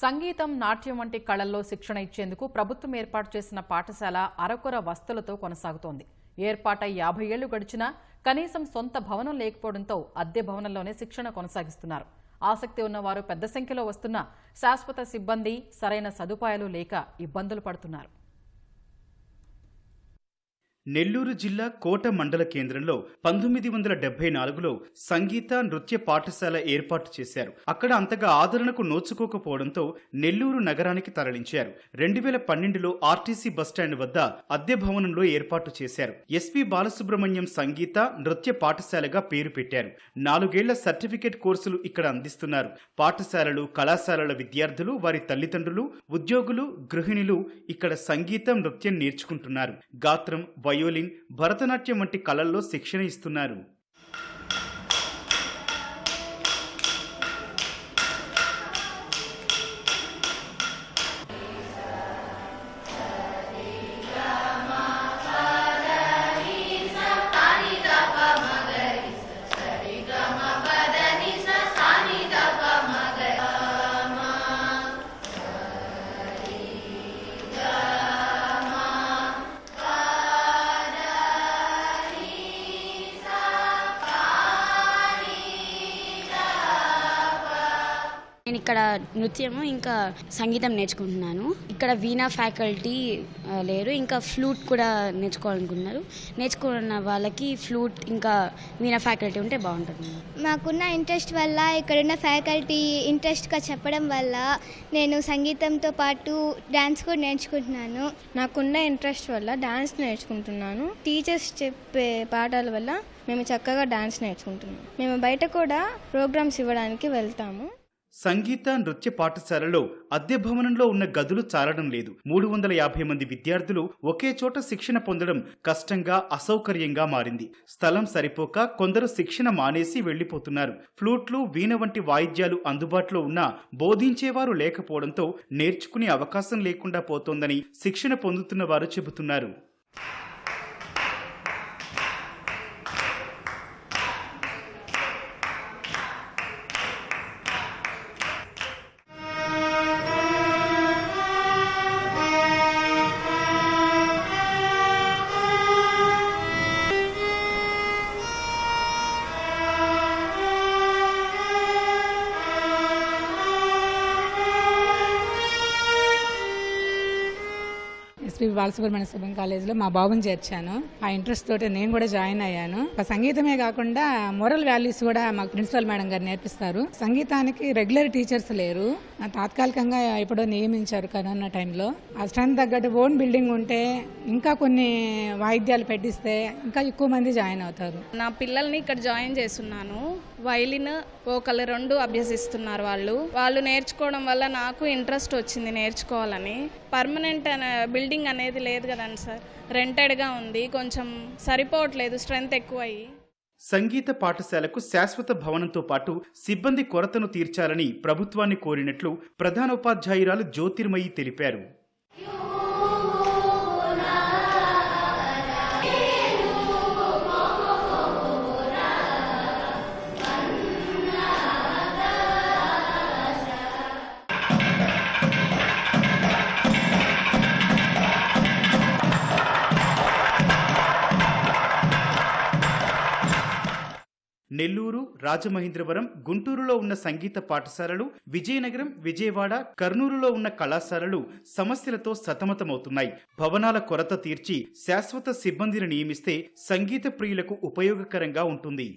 సంగీతం, నాట్యం వంటి కళల్లో శిక్షణ ఇచ్చేందుకు ప్రభుత్వం ఏర్పాటు చేసిన పాఠశాల అరకొర వసతులతో కొనసాగుతోంది. ఏర్పాటై 50 ఏళ్లు గడిచినా కనీసం సొంత భవనం లేకపోవడంతో అద్దె భవనంలోనే శిక్షణ కొనసాగిస్తున్నారు. ఆసక్తి ఉన్నవారు పెద్ద సంఖ్యలో వస్తున్నా శాశ్వత సిబ్బంది, సరైన సదుపాయాలు లేక ఇబ్బందులు పడుతున్నారు. నెల్లూరు జిల్లా కోట మండల కేంద్రంలో 1974లో సంగీత, నృత్య పాఠశాల ఏర్పాటు చేశారు. అక్కడ అంతగా ఆదరణకు నోచుకోకపోవడంతో నెల్లూరు నగరానికి తరలించారు. 2012లో ఆర్టీసీ బస్టాండ్ వద్ద అద్దె భవనంలో ఏర్పాటు చేశారు. ఎస్పీ బాలసుబ్రహ్మణ్యం సంగీత, నృత్య పాఠశాలగా పేరు పెట్టారు. 4 ఏళ్ల సర్టిఫికేట్ కోర్సులు ఇక్కడ అందిస్తున్నారు. పాఠశాలలు, కళాశాలల విద్యార్థులు, వారి తల్లిదండ్రులు, ఉద్యోగులు, గృహిణులు ఇక్కడ సంగీతం, నృత్యం నేర్చుకుంటున్నారు. గాత్రం, వయోలిన్, భరతనాట్యం వంటి కళల్లో శిక్షణ ఇస్తున్నారు. నేను ఇక్కడ నృత్యము ఇంకా సంగీతం నేర్చుకుంటున్నాను. ఇక్కడ వీణా ఫ్యాకల్టీ లేరు, ఇంకా ఫ్లూట్ కూడా నేర్చుకోవాలనుకుంటున్నారు. నేర్చుకున్న వాళ్ళకి ఫ్లూట్ ఇంకా వీణా ఫ్యాకల్టీ ఉంటే బాగుంటుంది. మాకున్న ఇంట్రెస్ట్ వల్ల, ఇక్కడున్న ఫ్యాకల్టీ ఇంట్రెస్ట్గా చెప్పడం వల్ల నేను సంగీతంతో పాటు డ్యాన్స్ కూడా నేర్చుకుంటున్నాను. నాకున్న ఇంట్రెస్ట్ వల్ల డ్యాన్స్ నేర్చుకుంటున్నాను. టీచర్స్ చెప్పే పాఠాల వల్ల మేము చక్కగా డ్యాన్స్ నేర్చుకుంటున్నాం. మేము బయట కూడా ప్రోగ్రామ్స్ ఇవ్వడానికి వెళ్తాము. సంగీత, నృత్య పాఠశాలలో అద్దె భవనంలో ఉన్న గదులు చాలడం లేదు. 350 మంది విద్యార్థులు ఒకే చోట శిక్షణ పొందడం కష్టంగా, అసౌకర్యంగా మారింది. స్థలం సరిపోక కొందరు శిక్షణ మానేసి వెళ్లిపోతున్నారు. ఫ్లూట్లు, వీణ వంటి వాయిద్యాలు అందుబాటులో ఉన్నా బోధించేవారు లేకపోవడంతో నేర్చుకునే అవకాశం లేకుండా పోతోందని శిక్షణ పొందుతున్న వారు చెబుతున్నారు. శ్రీ బాలసుబ్రహ్మణ్య కాలేజీలో మా బాబుని చేర్చాను. ఆ ఇంట్రెస్ట్ తోటి నేను కూడా జాయిన్ అయ్యాను. సంగీతమే కాకుండా మోరల్ వాల్యూస్ కూడా మాకు ప్రిన్సిపల్ మేడం గారు నేర్పిస్తారు. సంగీతానికి రెగ్యులర్ టీచర్స్ లేరు, తాత్కాలికంగా ఎప్పుడో నియమించారు కరోనా టైంలో. ఆ స్ట్రెంత్ తగ్గట్టు ఓన్ బిల్డింగ్ ఉంటే ఇంకా కొన్ని వాయిద్యాలు పెట్టిస్తే ఇంకా ఎక్కువ మంది జాయిన్ అవుతారు. నా పిల్లల్ని ఇక్కడ జాయిన్ చేస్తున్నాను. Violin, vocal 2 అభ్యసిస్తున్నారు. వాళ్ళు నేర్చుకోవడం వల్ల నాకు ఇంట్రెస్ట్ వచ్చింది నేర్చుకోవాలని. పర్మనెంట్ బిల్డింగ్ అనేది లేదు కదండి సార్, రెంటెడ్గా ఉంది. కొంచెం సరిపోవట్లేదు, స్ట్రెంత్ ఎక్కువ అయ్యి. సంగీత పాఠశాలకు శాశ్వత భవనంతో పాటు సిబ్బంది కొరతను తీర్చాలని ప్రభుత్వాన్ని కోరినట్లు ప్రధానోపాధ్యాయురాలు జ్యోతిర్మయి తెలిపారు. నెల్లూరు, రాజమహేంద్రవరం, గుంటూరులో ఉన్న సంగీత పాఠశాలలు, విజయనగరం, విజయవాడ, కర్నూలులో ఉన్న కళాశాలలు సమస్యలతో సతమతమవుతున్నాయి. భవనాల కొరత తీర్చి శాశ్వత సిబ్బందిని నియమిస్తే సంగీత ప్రియులకు ఉపయోగకరంగా ఉంటుంది.